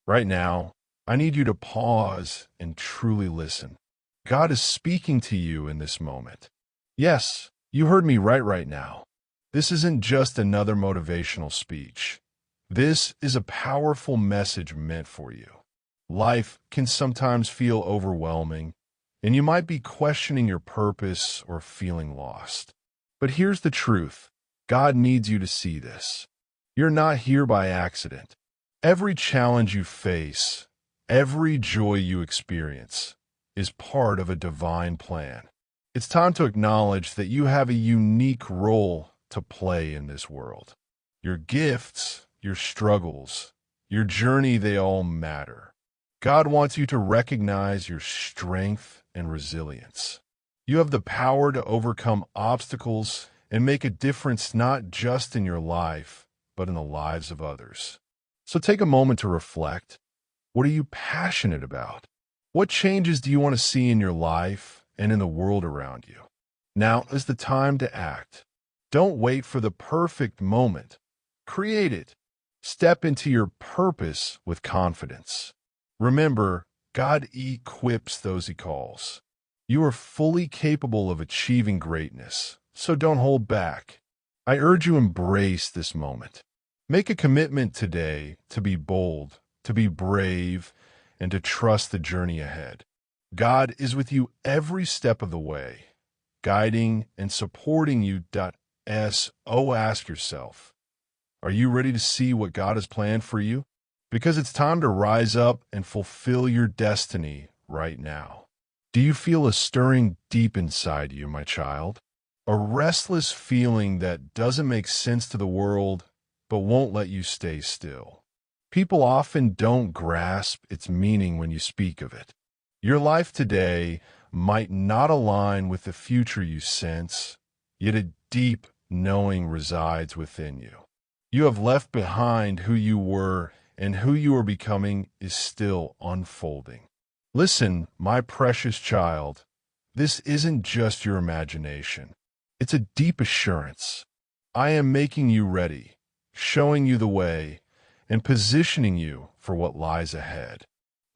Right now, I need you to pause and truly listen. God is speaking to you in this moment. Yes, you heard me right now. This isn't just another motivational speech. This is a powerful message meant for you. Life can sometimes feel overwhelming, and you might be questioning your purpose or feeling lost. But here's the truth. God needs you to see this. You're not here by accident. Every challenge you face, every joy you experience, is part of a divine plan. It's time to acknowledge that you have a unique role to play in this world. Your gifts, your struggles, your journey, they all matter. God wants you to recognize your strength and resilience. You have the power to overcome obstacles and make a difference not just in your life, but in the lives of others. So take a moment to reflect. What are you passionate about? What changes do you want to see in your life and in the world around you? Now is the time to act. Don't wait for the perfect moment. Create it. Step into your purpose with confidence. Remember, God equips those he calls. You are fully capable of achieving greatness, so don't hold back. I urge you embrace this moment. Make a commitment today to be bold, to be brave, and to trust the journey ahead. God is with you every step of the way, guiding and supporting you. Ask yourself, are you ready to see what God has planned for you? Because it's time to rise up and fulfill your destiny right now. Do you feel a stirring deep inside you, my child? A restless feeling that doesn't make sense to the world, but won't let you stay still. People often don't grasp its meaning when you speak of it. Your life today might not align with the future you sense, yet a deep knowing resides within you. You have left behind who you were, and who you are becoming is still unfolding. Listen, my precious child, this isn't just your imagination. It's a deep assurance. I am making you ready, showing you the way, and positioning you for what lies ahead.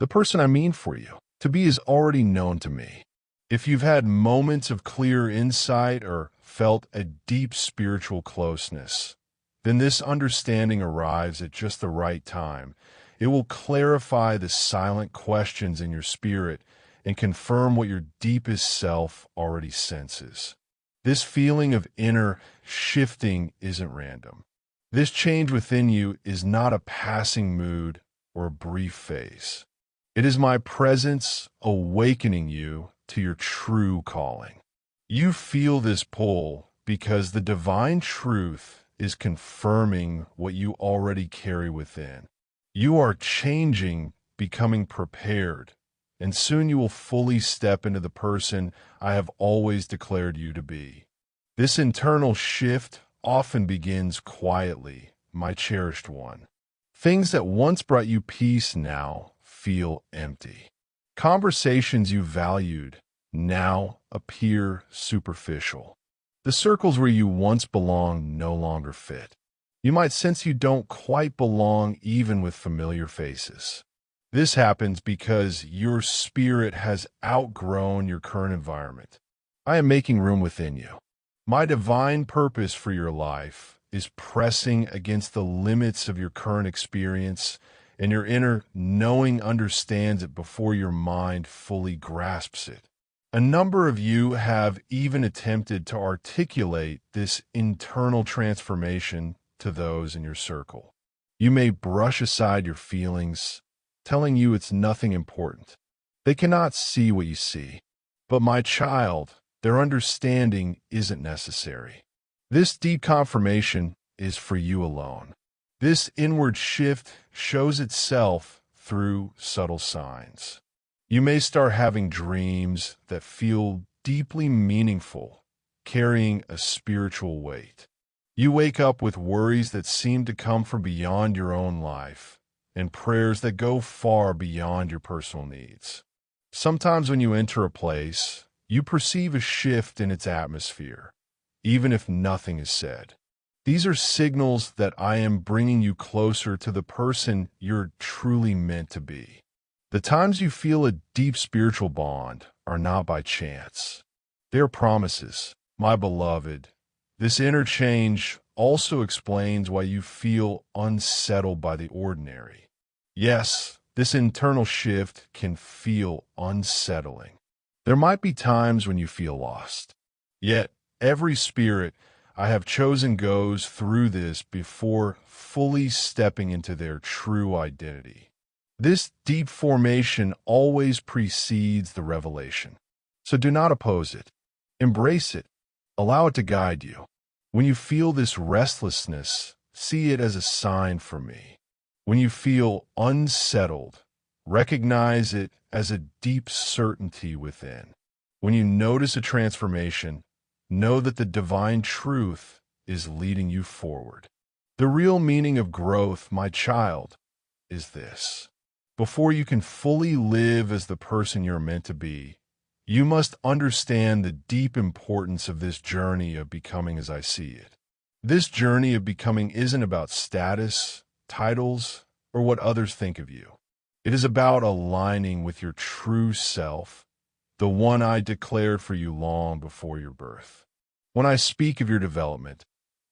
The person I mean for you to be is already known to me. If you've had moments of clear insight or felt a deep spiritual closeness, then this understanding arrives at just the right time. It will clarify the silent questions in your spirit and confirm what your deepest self already senses. This feeling of inner shifting isn't random. This change within you is not a passing mood or a brief phase. It is my presence awakening you to your true calling. You feel this pull because the divine truth is confirming what you already carry within. You are changing, becoming prepared, and soon you will fully step into the person I have always declared you to be. This internal shift often begins quietly, my cherished one. Things that once brought you peace now feel empty. Conversations you valued now appear superficial. The circles where you once belonged no longer fit. You might sense you don't quite belong even with familiar faces. This happens because your spirit has outgrown your current environment. I am making room within you. My divine purpose for your life is pressing against the limits of your current experience, and your inner knowing understands it before your mind fully grasps it. A number of you have even attempted to articulate this internal transformation to those in your circle. You may brush aside your feelings, telling you it's nothing important. They cannot see what you see. But my child, their understanding isn't necessary. This deep confirmation is for you alone. This inward shift shows itself through subtle signs. You may start having dreams that feel deeply meaningful, carrying a spiritual weight. You wake up with worries that seem to come from beyond your own life, and prayers that go far beyond your personal needs. Sometimes when you enter a place, you perceive a shift in its atmosphere, even if nothing is said. These are signals that I am bringing you closer to the person you're truly meant to be. The times you feel a deep spiritual bond are not by chance. They are promises. My beloved, this interchange also explains why you feel unsettled by the ordinary. Yes, this internal shift can feel unsettling. There might be times when you feel lost. Yet, every spirit I have chosen goes through this before fully stepping into their true identity. This deep formation always precedes the revelation. So do not oppose it. Embrace it. Allow it to guide you. When you feel this restlessness, see it as a sign from me. When you feel unsettled, recognize it as a deep certainty within. When you notice a transformation, know that the divine truth is leading you forward. The real meaning of growth, my child, is this. Before you can fully live as the person you're meant to be, you must understand the deep importance of this journey of becoming as I see it. This journey of becoming isn't about status, titles, or what others think of you. It is about aligning with your true self, the one I declared for you long before your birth. When I speak of your development,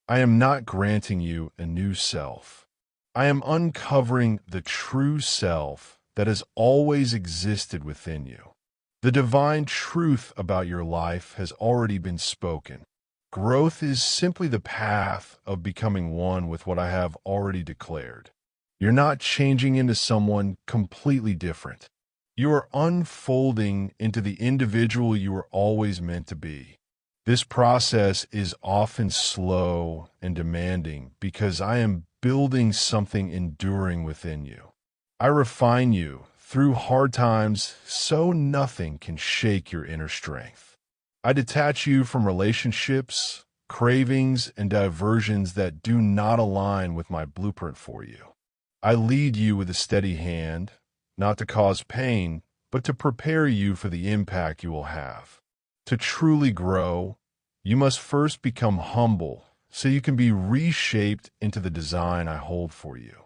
I am not granting you a new self. I am uncovering the true self that has always existed within you. The divine truth about your life has already been spoken. Growth is simply the path of becoming one with what I have already declared. You're not changing into someone completely different. You are unfolding into the individual you were always meant to be. This process is often slow and demanding because I am building something enduring within you. I refine you through hard times so nothing can shake your inner strength. I detach you from relationships, cravings, and diversions that do not align with my blueprint for you. I lead you with a steady hand, not to cause pain, but to prepare you for the impact you will have. To truly grow, you must first become humble so you can be reshaped into the design I hold for you.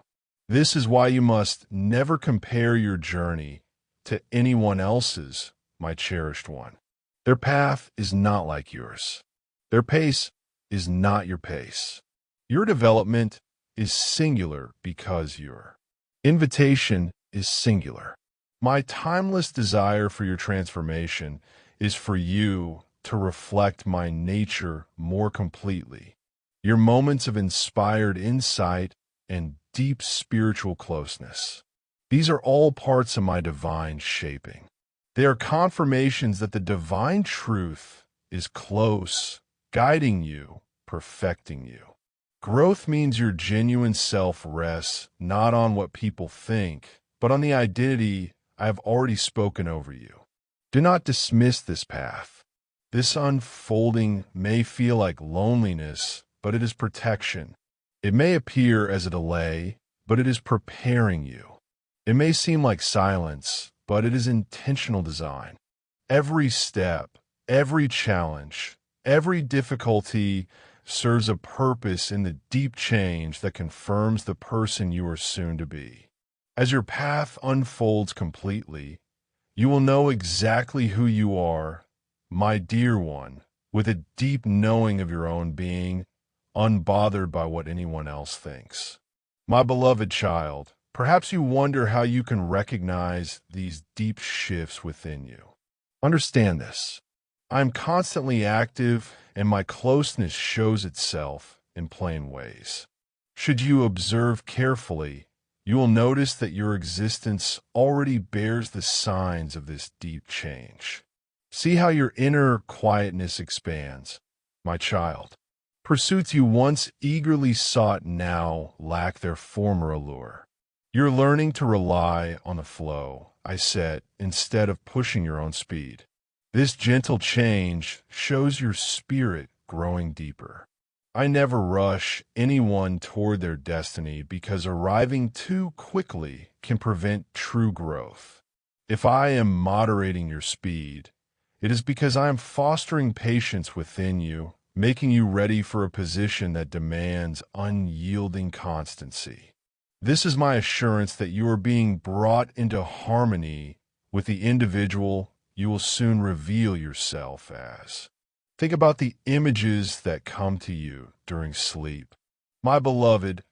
This is why you must never compare your journey to anyone else's, my cherished one. Their path is not like yours. Their pace is not your pace. Your development is singular because your invitation is singular. My timeless desire for your transformation is for you to reflect my nature more completely. Your moments of inspired insight and deep spiritual closeness. These are all parts of my divine shaping. They are confirmations that the divine truth is close, guiding you, perfecting you. Growth means your genuine self rests not on what people think, but on the identity I have already spoken over you. Do not dismiss this path. This unfolding may feel like loneliness, but it is protection. It may appear as a delay, but it is preparing you. It may seem like silence, but it is intentional design. Every step, every challenge, every difficulty serves a purpose in the deep change that confirms the person you are soon to be. As your path unfolds completely, you will know exactly who you are, my dear one, with a deep knowing of your own being, unbothered by what anyone else thinks. My beloved child, perhaps you wonder how you can recognize these deep shifts within you. Understand this. I am constantly active, and my closeness shows itself in plain ways. Should you observe carefully, you will notice that your existence already bears the signs of this deep change. See how your inner quietness expands, my child. Pursuits you once eagerly sought now lack their former allure. You're learning to rely on the flow I set instead of pushing your own speed. This gentle change shows your spirit growing deeper. I never rush anyone toward their destiny because arriving too quickly can prevent true growth. If I am moderating your speed, it is because I am fostering patience within you making you ready for a position that demands unyielding constancy. This is my assurance that you are being brought into harmony with the individual you will soon reveal yourself as. Think about the images that come to you during sleep. My beloved,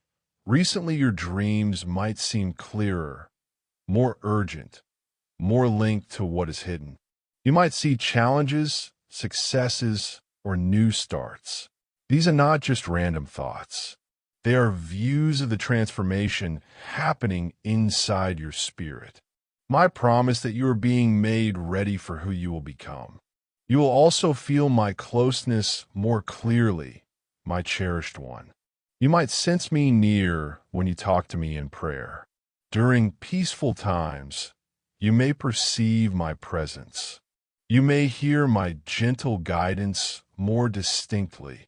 recently your dreams might seem clearer, more urgent, more linked to what is hidden. You might see challenges, successes, or new starts. These are not just random thoughts. They are views of the transformation happening inside your spirit. My promise that you are being made ready for who you will become. You will also feel my closeness more clearly, my cherished one. You might sense me near when you talk to me in prayer. During peaceful times, you may perceive my presence. You may hear my gentle guidance more distinctly,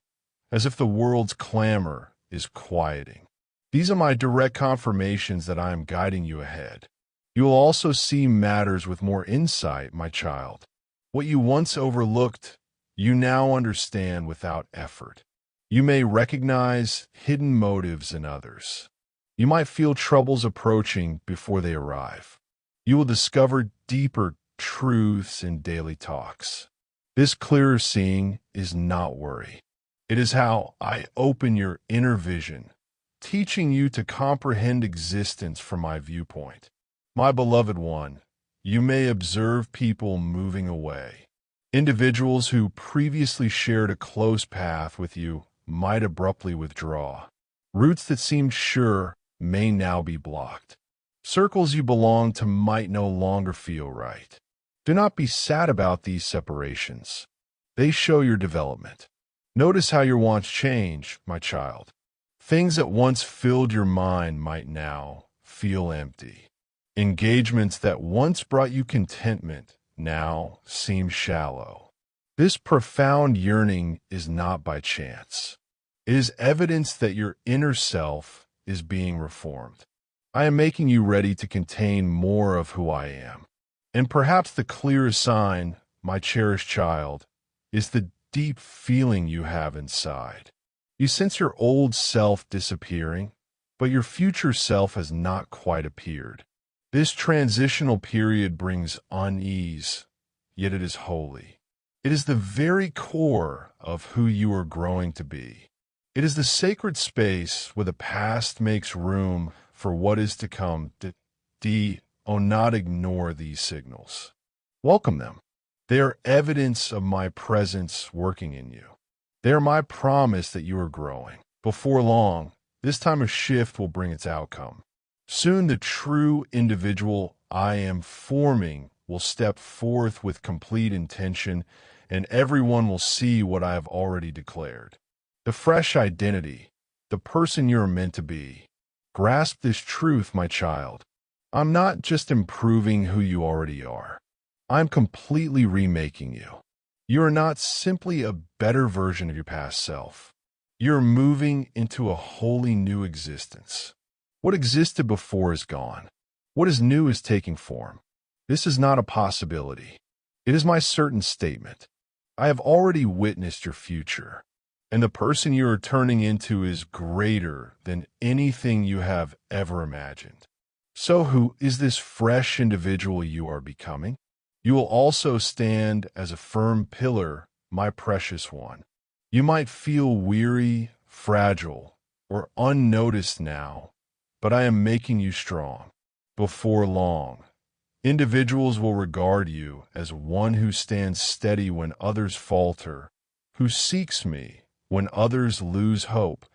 as if the world's clamor is quieting. These are my direct confirmations that I am guiding you ahead. You will also see matters with more insight, my child. What you once overlooked, you now understand without effort. You may recognize hidden motives in others. You might feel troubles approaching before they arrive. You will discover deeper truths in daily talks. This clearer seeing is not worry. It is how I open your inner vision, teaching you to comprehend existence from my viewpoint. My beloved one, you may observe people moving away. Individuals who previously shared a close path with you might abruptly withdraw. Routes that seemed sure may now be blocked. Circles you belong to might no longer feel right. Do not be sad about these separations. They show your development. Notice how your wants change, my child. Things that once filled your mind might now feel empty. Engagements that once brought you contentment now seem shallow. This profound yearning is not by chance. It is evidence that your inner self is being reformed. I am making you ready to contain more of who I am. And perhaps the clearest sign, my cherished child, is the deep feeling you have inside. You sense your old self disappearing, but your future self has not quite appeared. This transitional period brings unease, yet it is holy. It is the very core of who you are growing to be. It is the sacred space where the past makes room for what is to come. Do not ignore these signals. Welcome them. They are evidence of my presence working in you. They are my promise that you are growing. Before long, this time of shift will bring its outcome. Soon the true individual I am forming will step forth with complete intention, and everyone will see what I have already declared. The fresh identity, the person you are meant to be. Grasp this truth, my child. I'm not just improving who you already are. I'm completely remaking you. You are not simply a better version of your past self. You're moving into a wholly new existence. What existed before is gone. What is new is taking form. This is not a possibility. It is my certain statement. I have already witnessed your future, and the person you are turning into is greater than anything you have ever imagined. So who is this fresh individual you are becoming? You will also stand as a firm pillar, my precious one. You might feel weary, fragile, or unnoticed now, but I am making you strong. Before long, individuals will regard you as one who stands steady when others falter, who seeks me when others lose hope,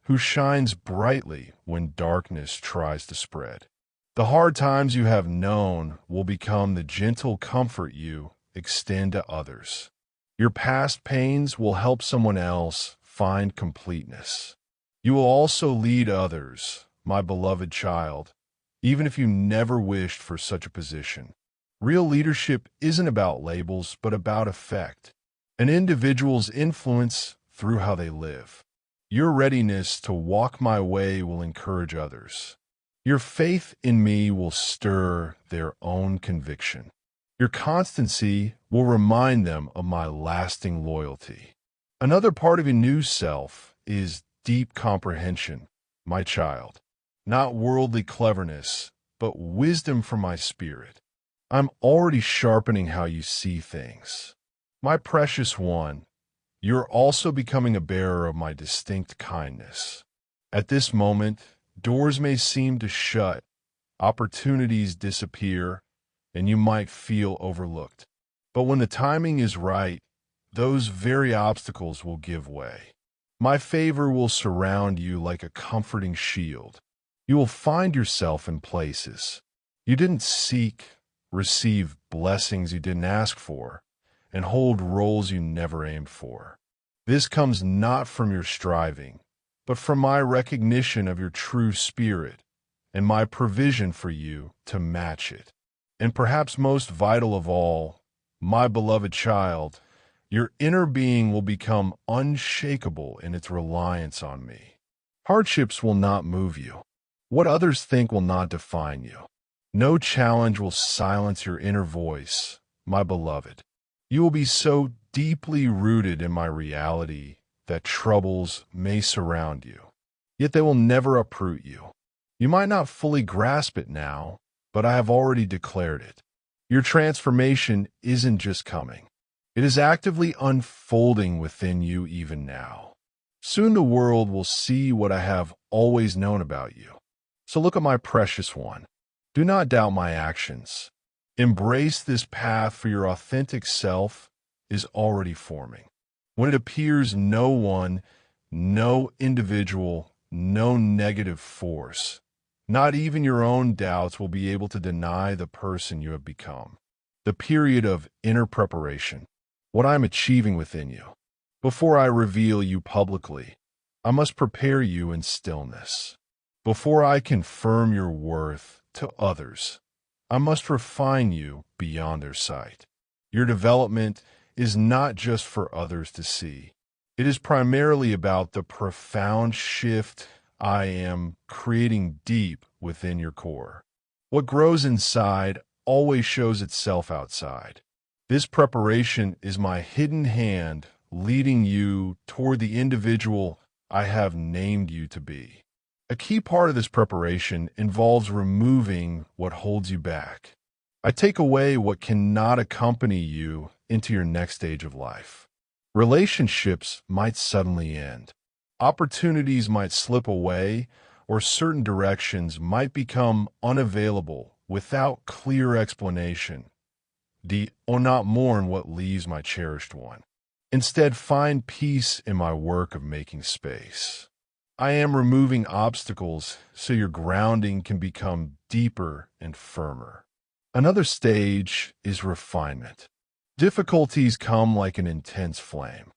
who shines brightly when darkness tries to spread. The hard times you have known will become the gentle comfort you extend to others. Your past pains will help someone else find completeness. You will also lead others, my beloved child, even if you never wished for such a position. Real leadership isn't about labels, but about effect. An individual's influence through how they live. Your readiness to walk my way will encourage others. Your faith in me will stir their own conviction. Your constancy will remind them of my lasting loyalty. Another part of your new self is deep comprehension, my child. Not worldly cleverness, but wisdom from my spirit. I'm already sharpening how you see things. My precious one, you're also becoming a bearer of my distinct kindness. At this moment, doors may seem to shut, opportunities disappear, and you might feel overlooked. But when the timing is right, those very obstacles will give way. My favor will surround you like a comforting shield. You will find yourself in places you didn't seek, receive blessings you didn't ask for, and hold roles you never aimed for. This comes not from your striving, but from my recognition of your true spirit and my provision for you to match it. And perhaps most vital of all, my beloved child, your inner being will become unshakable in its reliance on me. Hardships will not move you. What others think will not define you. No challenge will silence your inner voice, my beloved. You will be so deeply rooted in my reality that troubles may surround you, yet they will never uproot you. You might not fully grasp it now, but I have already declared it. Your transformation isn't just coming. It is actively unfolding within you even now. Soon the world will see what I have always known about you. So look at my precious one. Do not doubt my actions. Embrace this path, for your authentic self is already forming. When it appears no one, no individual, no negative force, not even your own doubts will be able to deny the person you have become. The period of inner preparation, what I am achieving within you. Before I reveal you publicly, I must prepare you in stillness. Before I confirm your worth to others, I must refine you beyond their sight. Your development is not just for others to see. It is primarily about the profound shift I am creating deep within your core. What grows inside always shows itself outside. This preparation is my hidden hand leading you toward the individual I have named you to be. A key part of this preparation involves removing what holds you back. I take away what cannot accompany you into your next stage of life. Relationships might suddenly end. Opportunities might slip away, or certain directions might become unavailable without clear explanation. Do not mourn what leaves, my cherished one. Instead, find peace in my work of making space. I am removing obstacles so your grounding can become deeper and firmer. Another stage is refinement. Difficulties come like an intense flame,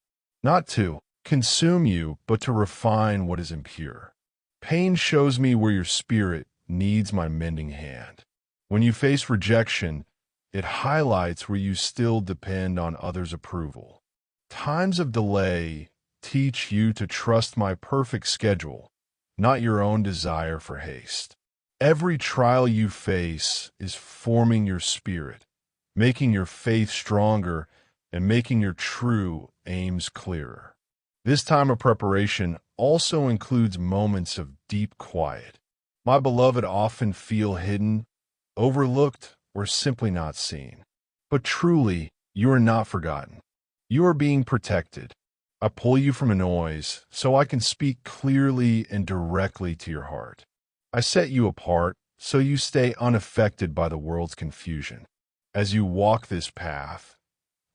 not to consume you, but to refine what is impure. Pain shows me where your spirit needs my mending hand. When you face rejection, it highlights where you still depend on others' approval. Times of delay teach you to trust my perfect schedule, not your own desire for haste. Every trial you face is forming your spirit, making your faith stronger, and making your true aims clearer. This time of preparation also includes moments of deep quiet. My beloved often feel hidden, overlooked, or simply not seen. But truly, you are not forgotten. You are being protected. I pull you from a noise so I can speak clearly and directly to your heart. I set you apart so you stay unaffected by the world's confusion. As you walk this path,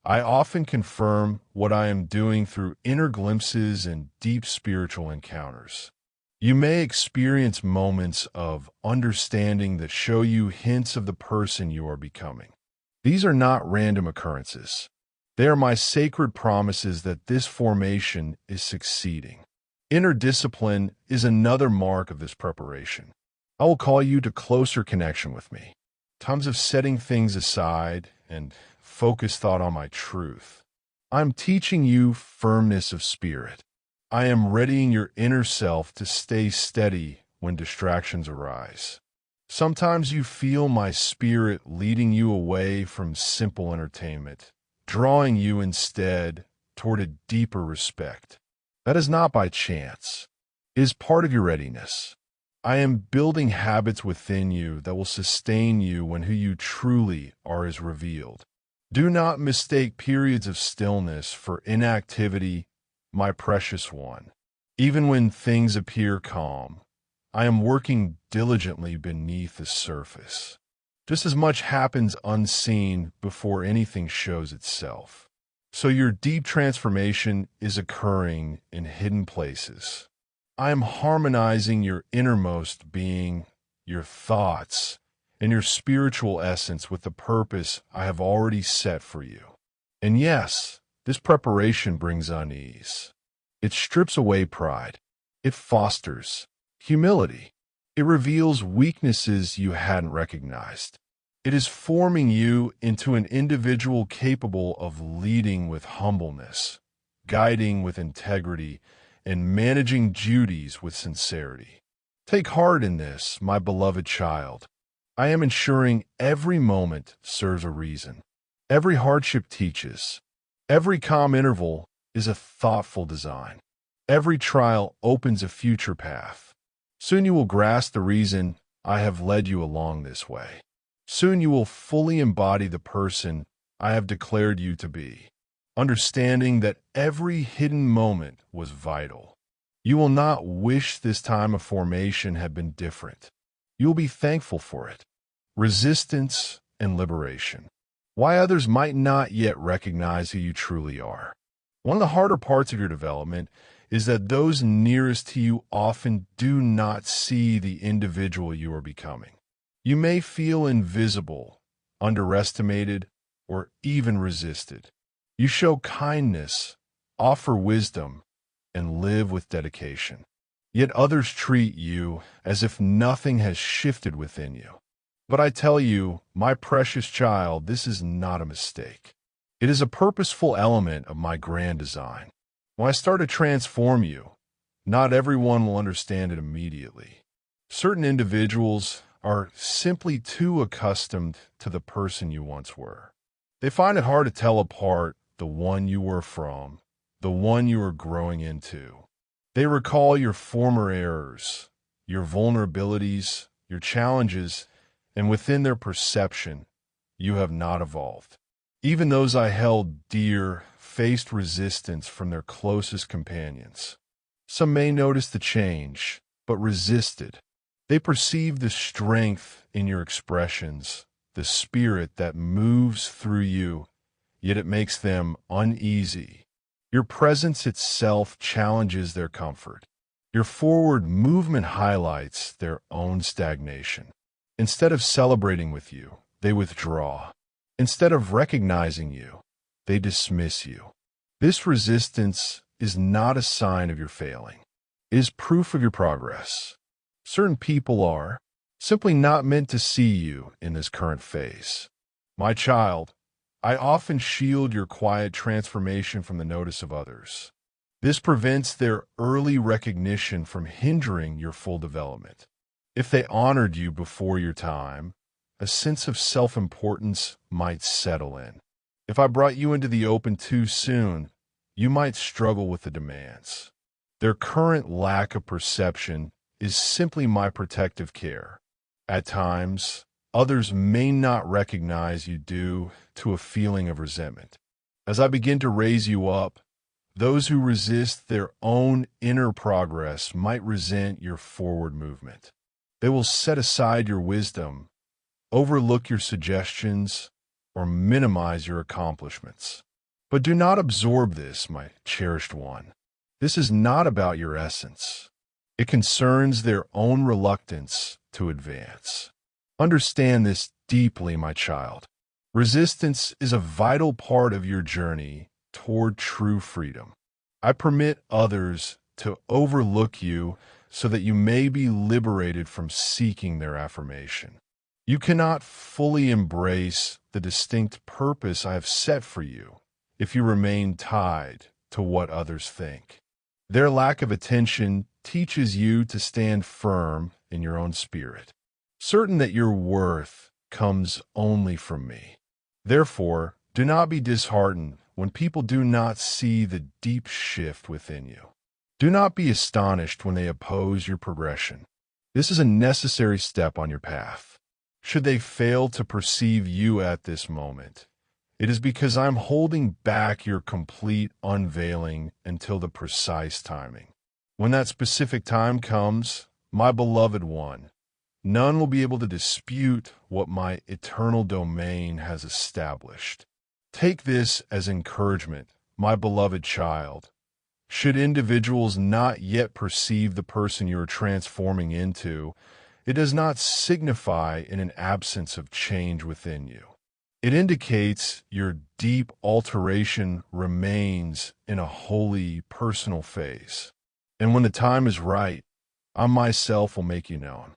I often confirm what I am doing through inner glimpses and deep spiritual encounters. You may experience moments of understanding that show you hints of the person you are becoming. These are not random occurrences. They are my sacred promises that this formation is succeeding. Inner discipline is another mark of this preparation. I will call you to closer connection with me. Times of setting things aside and focus thought on my truth. I'm teaching you firmness of spirit. I am readying your inner self to stay steady when distractions arise. Sometimes you feel my spirit leading you away from simple entertainment, drawing you instead toward a deeper respect. That is not by chance. It is part of your readiness. I am building habits within you that will sustain you when who you truly are is revealed. Do not mistake periods of stillness for inactivity, my precious one. Even when things appear calm, I am working diligently beneath the surface. Just as much happens unseen before anything shows itself. So your deep transformation is occurring in hidden places. I am harmonizing your innermost being, your thoughts, and your spiritual essence with the purpose I have already set for you. And yes, this preparation brings unease. It strips away pride. It fosters humility. It reveals weaknesses you hadn't recognized. It is forming you into an individual capable of leading with humbleness, guiding with integrity, and managing duties with sincerity. Take heart in this, my beloved child. I am ensuring every moment serves a reason. Every hardship teaches. Every calm interval is a thoughtful design. Every trial opens a future path. Soon you will grasp the reason I have led you along this way. Soon you will fully embody the person I have declared you to be, understanding that every hidden moment was vital. You will not wish this time of formation had been different. You will be thankful for it. Resistance and liberation. Why others might not yet recognize who you truly are. One of the harder parts of your development is that those nearest to you often do not see the individual you are becoming. You may feel invisible, underestimated, or even resisted. You show kindness, offer wisdom, and live with dedication. Yet others treat you as if nothing has shifted within you. But I tell you, my precious child, this is not a mistake. It is a purposeful element of my grand design. When I start to transform you, not everyone will understand it immediately. Certain individuals are simply too accustomed to the person you once were. They find it hard to tell apart the one you were from, the one you are growing into. They recall your former errors, your vulnerabilities, your challenges, and within their perception, you have not evolved. Even those I held dear faced resistance from their closest companions. Some may notice the change, but resisted. They perceive the strength in your expressions, the spirit that moves through you, yet it makes them uneasy. Your presence itself challenges their comfort. Your forward movement highlights their own stagnation. Instead of celebrating with you, they withdraw. Instead of recognizing you, they dismiss you. This resistance is not a sign of your failing. It is proof of your progress. Certain people are simply not meant to see you in this current phase. My child, I often shield your quiet transformation from the notice of others. This prevents their early recognition from hindering your full development. If they honored you before your time, a sense of self-importance might settle in. If I brought you into the open too soon, you might struggle with the demands. Their current lack of perception is simply my protective care. At times, others may not recognize you due to a feeling of resentment. As I begin to raise you up, those who resist their own inner progress might resent your forward movement. They will set aside your wisdom, overlook your suggestions, or minimize your accomplishments. But do not absorb this, my cherished one. This is not about your essence. It concerns their own reluctance to advance. Understand this deeply, my child. Resistance is a vital part of your journey toward true freedom. I permit others to overlook you so that you may be liberated from seeking their affirmation. You cannot fully embrace the distinct purpose I have set for you if you remain tied to what others think. Their lack of attention teaches you to stand firm in your own spirit, certain that your worth comes only from me. Therefore, Do not be disheartened when people do not see the deep shift within you. Do not be astonished when they oppose your progression. This is a necessary step on your path. Should they fail to perceive you at this moment, it is because I'm holding back your complete unveiling until the precise timing. When that specific time comes, my beloved one, none will be able to dispute what my eternal domain has established. Take this as encouragement, my beloved child. Should individuals not yet perceive the person you are transforming into, it does not signify an absence of change within you. It indicates your deep alteration remains in a holy, personal phase. And when the time is right, I myself will make you known.